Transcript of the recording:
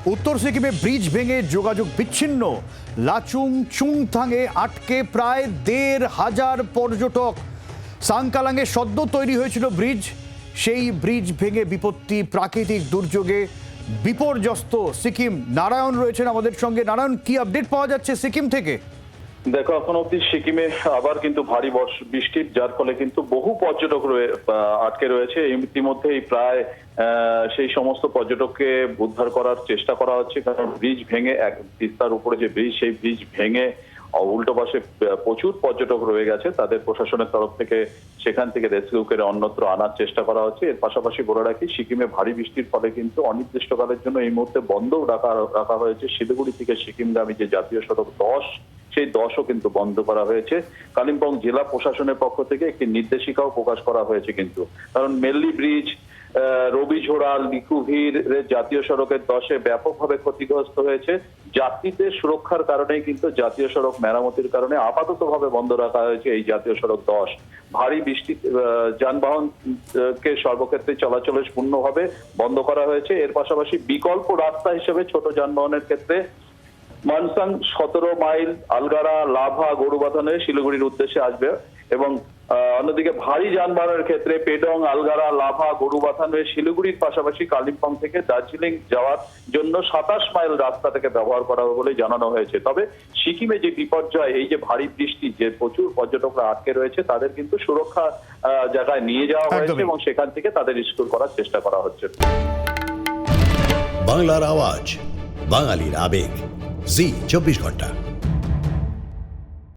উত্তর সিকিমে ব্রিজ ভেঙে যোগাযোগ বিচ্ছিন্ন। লাচুং চুংথাংয়ে আটকে প্রায় ১৫০০ পর্যটক। সাংকালাংয়ে সদ্য তৈরি হয়েছিল ব্রিজ, সেই ব্রিজ ভেঙে বিপত্তি, প্রাকৃতিক দুর্যোগে বিপর্যস্ত সিকিম। নারায়ণ রয়েছেন আমাদের সঙ্গে। নারায়ণ, কি আপডেট পাওয়া যাচ্ছে সিকিম থেকে? দেখো, এখন অব্দি সিকিমে আবার কিন্তু ভারী বৃষ্টির, যার ফলে কিন্তু বহু পর্যটক আটকে রয়েছে। ইতিমধ্যেই প্রায় সেই সমস্ত পর্যটককে উদ্ধার করার চেষ্টা করা হচ্ছে, কারণ ব্রিজ ভেঙে এক তিস্তার উপরে যে ব্রিজ, সেই ব্রিজ ভেঙে উল্টো পাশে প্রচুর পর্যটক রয়ে গেছে। তাদের প্রশাসনের তরফ থেকে সেখান থেকে রেস্কিউ করে অন্যত্র আনার চেষ্টা করা হচ্ছে। এর পাশাপাশি বলে রাখি, সিকিমে ভারী বৃষ্টির ফলে কিন্তু অনির্দিষ্টকালের জন্য এই মুহূর্তে বন্ধও রাখা হয়েছে শিলিগুড়ি থেকে সিকিমগামী যে জাতীয় সড়ক ১০, সেই ১০ও কিন্তু বন্ধ করা হয়েছে। কালিম্পং জেলা প্রশাসনের পক্ষ থেকে একটি নির্দেশিকাও প্রকাশ করা হয়েছে কিন্তু, কারণ মেল্লি ব্রিজ, রবিঝোড়া, লিকুভির জাতীয় সড়কের ১০-এ ব্যাপকভাবে ক্ষতিগ্রস্ত হয়েছে। যাত্রীদের সুরক্ষার কারণেই কিন্তু জাতীয় সড়ক মেরামতির কারণে আপাততভাবে বন্ধ রাখা হয়েছে এই জাতীয় সড়ক ১০। ভারী বৃষ্টি যানবাহনকে সর্বক্ষেত্রে চলাচলের পূর্ণভাবে বন্ধ করা হয়েছে। এর পাশাপাশি বিকল্প রাস্তা হিসেবে ছোট যানবাহনের ক্ষেত্রে মানসাং ১৭ মাইল আলগারা, লাভা, গরুবাথান হয়ে শিলিগুড়ির উদ্দেশ্যে আসবে, এবং অন্যদিকে ভারী যানবাহনের ক্ষেত্রে পেডং, আলগারা, লাভা, গরুবাথান হয়ে শিলিগুড়ির পাশাপাশি কালিম্পং থেকে দার্জিলিং যাওয়ার জন্য ২৭ মাইল রাস্তা থেকে ব্যবহার করা হবে বলে জানানো হয়েছে। তবে সিকিমে যে বিপর্যয়, এই যে ভারী বৃষ্টি, যে প্রচুর পর্যটকরা আটকে রয়েছে, তাদের কিন্তু সুরক্ষা জায়গায় নিয়ে যাওয়া হয়েছে এবং সেখান থেকে তাদের রিস্টোর করার চেষ্টা করা হচ্ছে। বাংলার আওয়াজ, বাঙালির আবেগ, জি ২৪ ঘন্টা।